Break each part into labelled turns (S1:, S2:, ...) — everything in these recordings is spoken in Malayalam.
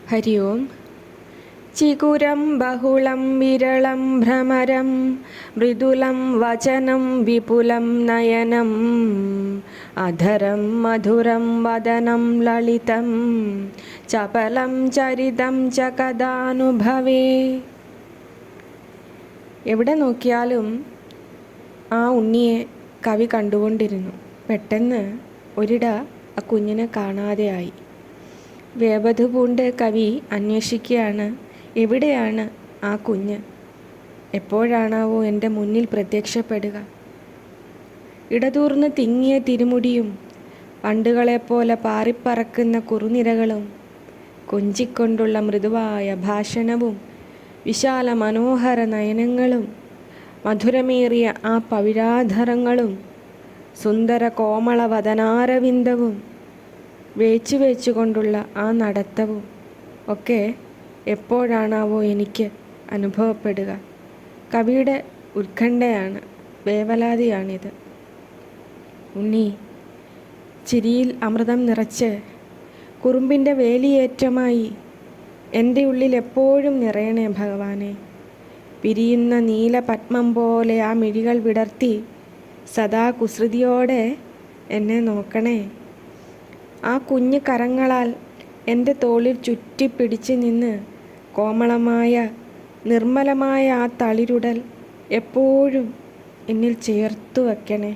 S1: ഹരി ഓം. ചികുരം ബഹുളം വിരളം ഭ്രമരം മൃദുലം വചനം വിപുലം നയനം അധരം മധുരം വദനം ലളിതം ചപലം ചരിതം ച കഥാനുഭവേ. എവിടെ നോക്കിയാലും ആ ഉണ്ണിയെ കവി കണ്ടുകൊണ്ടിരുന്നു. പെട്ടെന്ന് ഒരിട ആ കുഞ്ഞിനെ കാണാതെയായി. വേവധു പൂണ്ട് കവി അന്വേഷിക്കുകയാണ്, എവിടെയാണ് ആ കുഞ്ഞ്? എപ്പോഴാണാവോ എൻ്റെ മുന്നിൽ പ്രത്യക്ഷപ്പെടുക? ഇടതൂർന്ന് തിങ്ങിയ തിരുമുടിയും പണ്ടുകളെപ്പോലെ പാറിപ്പറക്കുന്ന കുറുനിരകളും കൊഞ്ചിക്കൊണ്ടുള്ള മൃദുവായ ഭാഷണവും വിശാല മനോഹര നയനങ്ങളും മധുരമേറിയ ആ പവിഴാധരങ്ങളും സുന്ദര കോമള വദനാരവിന്ദവും വേച്ചു വേച്ചുകൊണ്ടുള്ള ആ നടത്തവും ഒക്കെ എപ്പോഴാണാവോ എനിക്ക് അനുഭവപ്പെടുക? കവിയുടെ ഉത്കണ്ഠയാണ്, വേവലാതിയാണിത്. ഉണ്ണി ചിരിയിൽ അമൃതം നിറച്ച് കുറുമ്പിൻ്റെ വേലിയേറ്റമായി എൻ്റെ ഉള്ളിൽ എപ്പോഴും നിറയണേ ഭഗവാനെ. പിരിയുന്ന നീല പത്മം പോലെ ആ മിഴികൾ വിടർത്തി സദാ കുസൃതിയോടെ എന്നെ നോക്കണേ. ആ കുഞ്ഞു കരങ്ങളാൽ എൻ്റെ തോളിൽ ചുറ്റിപ്പിടിച്ച് നിന്ന് കോമളമായ നിർമ്മലമായ ആ തളിരുടൽ എപ്പോഴും എന്നിൽ ചേർത്തു വയ്ക്കണേ.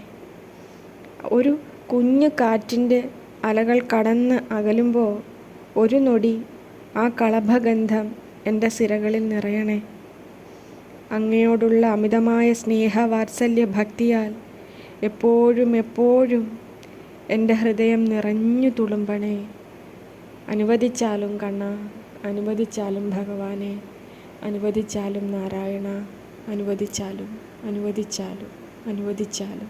S1: ഒരു കുഞ്ഞു കാറ്റിൻ്റെ അലകൾ കടന്ന് അകലുമ്പോൾ ഒരു നൊടി ആ കളഭഗന്ധം എൻ്റെ സിരകളിൽ നിറയണേ. അങ്ങയോടുള്ള അമിതമായ സ്നേഹവാത്സല്യ ഭക്തിയാൽ എപ്പോഴും എപ്പോഴും എൻ്റെ ഹൃദയം നിറഞ്ഞു തുളുമ്പണേ. അനുവദിച്ചാലും കണ്ണ, അനുവദിച്ചാലും ഭഗവാനെ, അനുവദിച്ചാലും നാരായണ, അനുവദിച്ചാലും അനുവദിച്ചാലും അനുവദിച്ചാലും.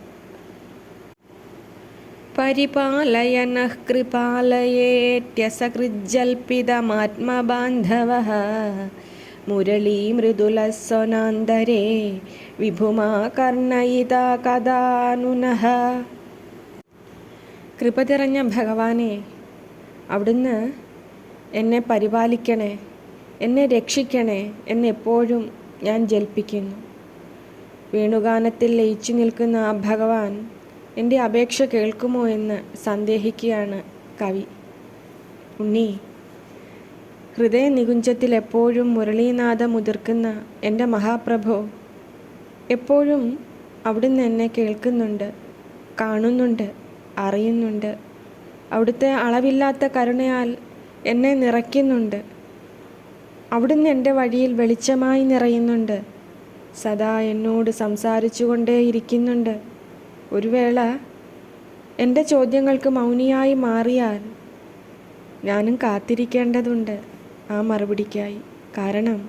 S1: പരിപാലയനഃ കൃപാലയേത്യസകൃജ്ജൽപിതമാത്മബാന്ധവഃ മുരളീ മൃദുലസ്വനാന്തരേ വിഭുമാ കർണയിതാ കഥാനുനഃ. കൃപ തിറഞ്ഞ ഭഗവാനെ, അവിടുന്ന് എന്നെ പരിപാലിക്കണേ, എന്നെ രക്ഷിക്കണേ എന്നെപ്പോഴും ഞാൻ ജൽപ്പിക്കുന്നു. വേണുഗാനത്തിൽ ലയിച്ചു നിൽക്കുന്ന ആ ഭഗവാൻ എൻ്റെ അപേക്ഷ കേൾക്കുമോ എന്ന് സന്ദേഹിക്കുകയാണ് കവി. ഉണ്ണി, ഹൃദയ നികുഞ്ചത്തിൽ എപ്പോഴും മുരളീനാഥം മുതിർക്കുന്ന എൻ്റെ മഹാപ്രഭു, എപ്പോഴും അവിടുന്ന് എന്നെ കേൾക്കുന്നുണ്ട്, കാണുന്നുണ്ട്, അറിയുന്നുണ്ട്. അവിടുത്തെ അളവില്ലാത്ത കരുണയാൽ എന്നെ നിറയ്ക്കുന്നുണ്ട്. അവിടുന്ന് എൻ്റെ വഴിയിൽ വെളിച്ചമായി നിറയുന്നുണ്ട്, സദാ എന്നോട് സംസാരിച്ചു കൊണ്ടേയിരിക്കുന്നുണ്ട്. ഒരു വേള എൻ്റെ ചോദ്യങ്ങൾക്ക് മൗനിയായി മാറിയാൽ ഞാനും കാത്തിരിക്കേണ്ടതുണ്ട് ആ മറുപടിക്കായി. കാരണം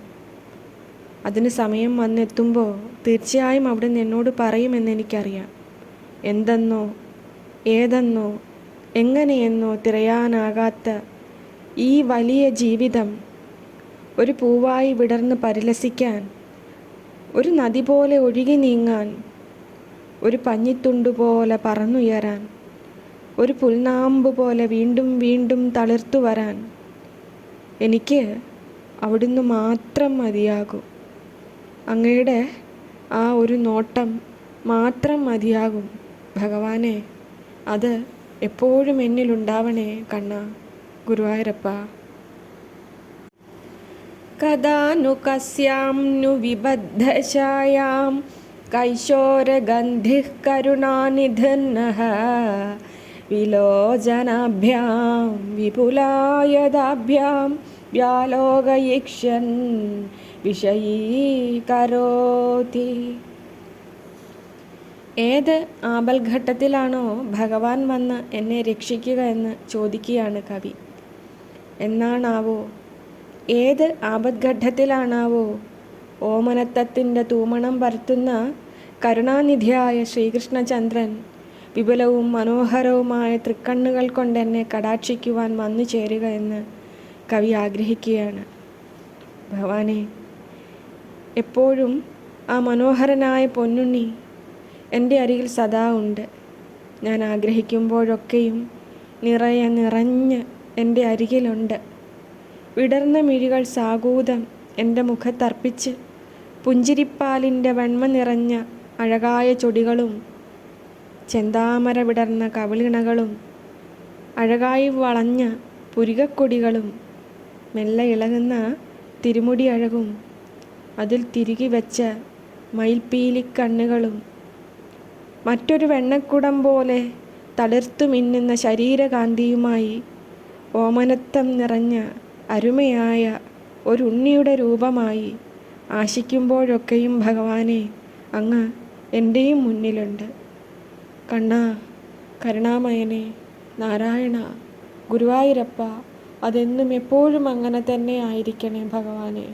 S1: അതിന് സമയം വന്നെത്തുമ്പോൾ തീർച്ചയായും അവിടുന്ന് എന്നോട് പറയുമെന്നെനിക്കറിയാം. എന്തെന്നോ ഏതെന്നോ എങ്ങനെയെന്നോ തിരയാനാകാത്ത ഈ വലിയ ജീവിതം ഒരു പൂവായി വിടർന്ന് പരിലസിക്കാൻ, ഒരു നദി പോലെ ഒഴുകി നീങ്ങാൻ, ഒരു പഞ്ഞിത്തുണ്ടുപോലെ പറന്നുയരാൻ, ഒരു പുൽനാമ്പ് പോലെ വീണ്ടും വീണ്ടും തളിർത്തു വരാൻ എനിക്ക് അവിടുന്ന് മാത്രം മതിയാകും. അങ്ങയുടെ ആ ഒരു നോട്ടം മാത്രം മതിയാകും ഭഗവാനെ. അത് എപ്പോഴും എന്നിലുണ്ടാവണേ കണ്ണ, ഗുരുവായൂരപ്പ. കഥാനു കസ്യാം നു വിബദ്ധശായാം കൈശോരഗന്ധിഃ കരുണാനിധിർനഃ വിലോചനാഭ്യാം വിപുലായതാഭ്യാം വ്യാലോകയിക്ഷ്യൻ വിഷയീകരോതി. ഏത് ആപൽഘട്ടത്തിലാണോ ഭഗവാൻ വന്ന് എന്നെ രക്ഷിക്കുക എന്ന് ചോദിക്കുകയാണ് കവി. എന്നാണാവോ, ഏത് ആപദ്ഘട്ടത്തിലാണാവോ ഓമനത്തത്തിൻ്റെ തൂമണം പരത്തുന്ന കരുണാനിധിയായ ശ്രീകൃഷ്ണചന്ദ്രൻ വിപുലവും മനോഹരവുമായ തൃക്കണ്ണുകൾ കൊണ്ട് എന്നെ കടാക്ഷിക്കുവാൻ വന്നു ചേരുക എന്ന് കവി ആഗ്രഹിക്കുകയാണ്. ഭഗവാനെ, എപ്പോഴും ആ മനോഹരനായ പൊന്നുണ്ണി എൻ്റെ അരികിൽ സദാ ഉണ്ട്. ഞാൻ ആഗ്രഹിക്കുമ്പോഴൊക്കെയും നിറഞ്ഞ് എൻ്റെ അരികിലുണ്ട്. വിടർന്ന മിഴികൾ സാഗൂതം എൻ്റെ മുഖത്തർപ്പിച്ച് പുഞ്ചിരിപ്പാലിൻ്റെ വെണ്മ നിറഞ്ഞ അഴകായ ചൊടികളും ചെന്താമര വിടർന്ന കവിളിണകളും അഴകായി വളഞ്ഞ പുരികക്കൊടികളും മെല്ലെ ഇളകുന്ന തിരുമുടി അഴകും അതിൽ തിരുകി വെച്ച മയിൽപ്പീലിക്കണ്ണുകളും മറ്റൊരു വെണ്ണക്കുടം പോലെ തളിർത്തു മിന്നുന്ന ശരീരകാന്തിയുമായി ഓമനത്തം നിറഞ്ഞ അരുമയായ ഒരുണ്ണിയുടെ രൂപമായി ആശിക്കുമ്പോഴൊക്കെയും ഭഗവാനെ അങ്ങ് എൻ്റെയും മുന്നിലുണ്ട്. കണ്ണാ, കരുണാമയനെ, നാരായണ, ഗുരുവായൂരപ്പ, അതെന്നും എപ്പോഴും അങ്ങനെ തന്നെ ആയിരിക്കണേ ഭഗവാനെ.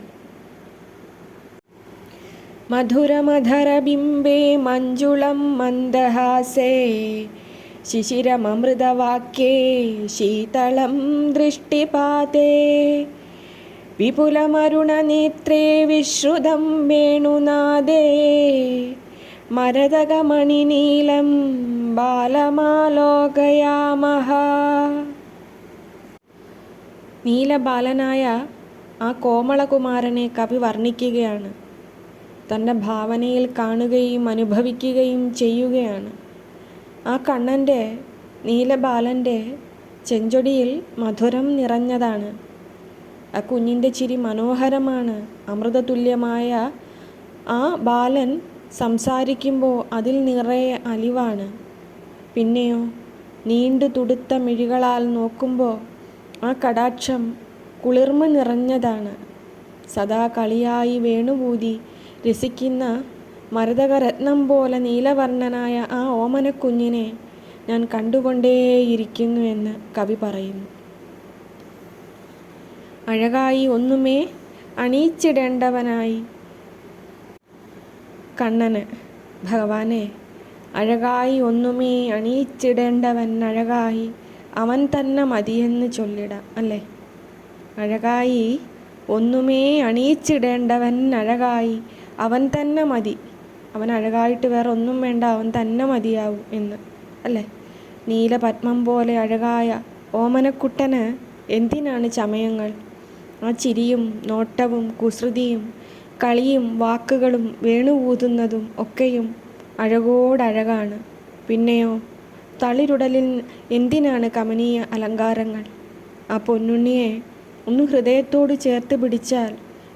S1: മധുരമധരബിംബേ മഞ്ജുളം മന്ദഹാസേ ശിശിരമമൃതവാക്യേ ശീതളം ദൃഷ്ടിപാതേ വിപുലമരുണനേത്രേ വിശ്രുതം വേണുനാദേ മരതകമണിനീലം ബാലമാലോകയാമഹ. നീലബാലനായ ആ കോമളകുമാരനെ കവി വർണ്ണിക്കുകയാണ്. തൻ്റെ ഭാവനയിൽ കാണുകയും അനുഭവിക്കുകയും ചെയ്യുകയാണ്. ആ കണ്ണൻ്റെ, നീലബാലൻ്റെ ചെഞ്ചൊടിയിൽ മധുരം നിറഞ്ഞതാണ്. ആ കുഞ്ഞിൻ്റെ ചിരി മനോഹരമാണ്. അമൃതതുല്യമായ ആ ബാലൻ സംസാരിക്കുമ്പോൾ അതിൽ നിറയെ അലിവാണ്. പിന്നെയോ നീണ്ടു തുടുത്ത മിഴികളാൽ നോക്കുമ്പോൾ ആ കടാക്ഷം കുളിർമ നിറഞ്ഞതാണ്. സദാ കളിയായി വേണുപൂതി രസിക്കുന്ന മരതകരത്നം പോലെ നീലവർണ്ണനായ ആ ഓമനക്കുഞ്ഞിനെ ഞാൻ കണ്ടുകൊണ്ടേയിരിക്കുന്നു എന്ന് കവി പറയുന്നു. അഴകായി ഒന്നുമേ അണിയിച്ചിടേണ്ടവനായി കണ്ണന്, ഭഗവാനെ, അഴകായി ഒന്നുമേ അണിയിച്ചിടേണ്ടവൻ അഴകായി അവൻ തന്നെ മതിയെന്ന് ചൊല്ലിടാം അല്ലേ? അഴകായി ഒന്നുമേ അണിയിച്ചിടേണ്ടവൻ അഴകായി അവൻ തന്നെ മതി. അവൻ അഴകായിട്ട് വേറെ ഒന്നും വേണ്ട, അവൻ തന്നെ മതിയാവും എന്ന് അല്ലേ? നീലപത്മം പോലെ അഴകായ ഓമനക്കുട്ടന് എന്തിനാണ് ചമയങ്ങൾ? ആ ചിരിയും നോട്ടവും കുസൃതിയും കളിയും വാക്കുകളും വേണുകൂതുന്നതും ഒക്കെയും അഴകോടഴകാണ്. പിന്നെയോ തളിരുടലിൽ എന്തിനാണ് കമനീയ അലങ്കാരങ്ങൾ? ആ പൊന്നുണ്ണിയെ ഒന്ന് ഹൃദയത്തോട് ചേർത്ത് പിടിച്ചാൽ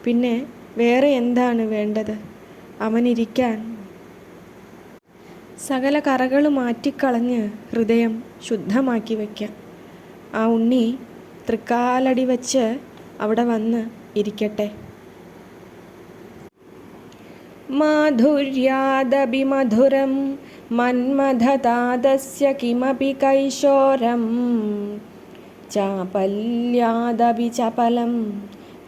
S1: പിന്നെ വേറെ എന്താണ് വേണ്ടത്? അവനിരിക്കാൻ സകല കറകളും മാറ്റിക്കളഞ്ഞ് ഹൃദയം ശുദ്ധമാക്കി വയ്ക്കാം. ആ ഉണ്ണി തൃക്കാലടി വച്ച് അവിടെ വന്ന് ഇരിക്കട്ടെ. മാധുര്യാദഭിമധുരം മന്മഥതാദസ്യ കിമപി കൈശോരം ചാപല്യാദഭി ചപലം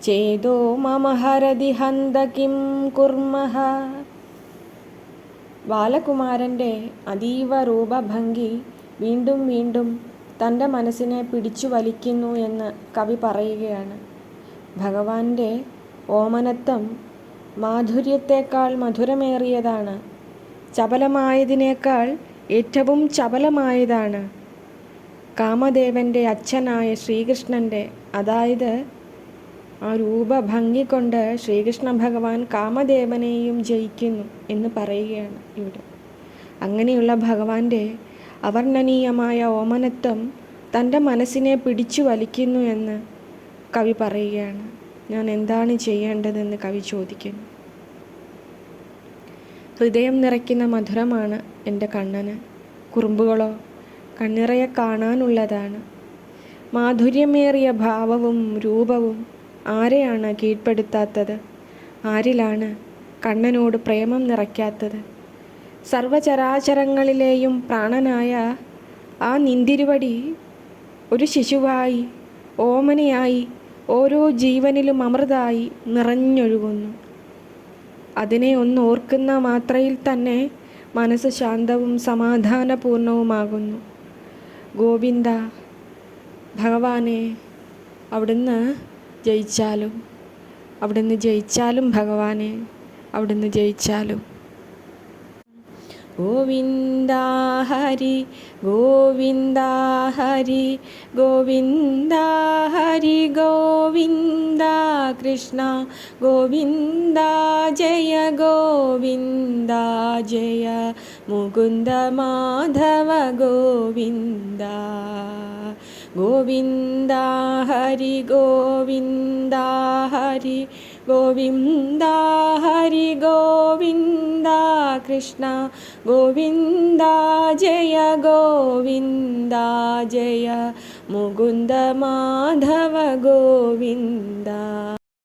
S1: ചേതോ മമ ഹരതി ഹന്ത കിം കുർമഃ. ബാലകുമാരൻ്റെ അതീവ രൂപഭംഗി വീണ്ടും വീണ്ടും തൻ്റെ മനസ്സിനെ പിടിച്ചു വലിക്കുന്നു എന്ന് കവി പറയുകയാണ്. ഭഗവാന്റെ ഓമനത്വം മാധുര്യത്തേക്കാൾ മധുരമേറിയതാണ്. ചപലമായതിനേക്കാൾ ഏറ്റവും ചപലമായതാണ്. കാമദേവൻ്റെ അച്ഛനായ ശ്രീകൃഷ്ണൻ്റെ, അതായത് ആ രൂപഭംഗി കൊണ്ട് ശ്രീകൃഷ്ണ ഭഗവാൻ കാമദേവനെയും ജയിക്കുന്നു എന്ന് പറയുകയാണ് ഇവിടെ. അങ്ങനെയുള്ള ഭഗവാന്റെ അവർണ്ണനീയമായ ഓമനത്വം തൻ്റെ മനസ്സിനെ പിടിച്ചു വലിക്കുന്നു എന്ന് കവി പറയുകയാണ്. ഞാൻ എന്താണ് ചെയ്യേണ്ടതെന്ന് കവി ചോദിക്കുന്നു. ഹൃദയം നിറയ്ക്കുന്ന മധുരമാണ് എൻ്റെ കണ്ണന്. കുറുമ്പുകളോ കണ്ണിറയെ കാണാനുള്ളതാണ്. മാധുര്യമേറിയ ഭാവവും രൂപവും ആരെയാണ് കീഴ്പ്പെടുത്താത്തത്? ആരിലാണ് കണ്ണനോട് പ്രേമം നിറയ്ക്കാത്തത്? സർവചരാചരങ്ങളിലെയും പ്രാണനായ ആ നിന്തിരുവടി ഒരു ശിശുവായി, ഓമനയായി, ഓരോ ജീവനിലും അമൃതായി നിറഞ്ഞൊഴുകുന്നു. അതിനെ ഒന്ന് ഓർക്കുന്ന മാത്രയിൽ തന്നെ മനസ്സ് ശാന്തവും സമാധാനപൂർണവുമാകുന്നു. ഗോവിന്ദ, ഭഗവാനെ, അവിടുന്ന് ജയിച്ചാലും, അവിടുന്ന് ജയിച്ചാലും ഭഗവാനെ, അവിടുന്ന് ജയിച്ചാലും. ഗോവിന്ദ ഹരി ഗോവിന്ദ ഹരി ഗോവിന്ദ ഹരി ഗോവിന്ദ കൃഷ്ണ ഗോവിന്ദ ജയ ഗോവിന്ദ ജയ മുകുന്ദ മാധവ ഗോവിന്ദ ഗോവിന്ദ ഹരി ഗോവിന്ദ ഹരി ഗോവിന്ദ ഹരി ഗോവിന്ദ കൃഷ്ണ ഗോവിന്ദ ജയ ഗോവിന്ദ ജയ മുകുന്ദ മാധവ ഗോവിന്ദ.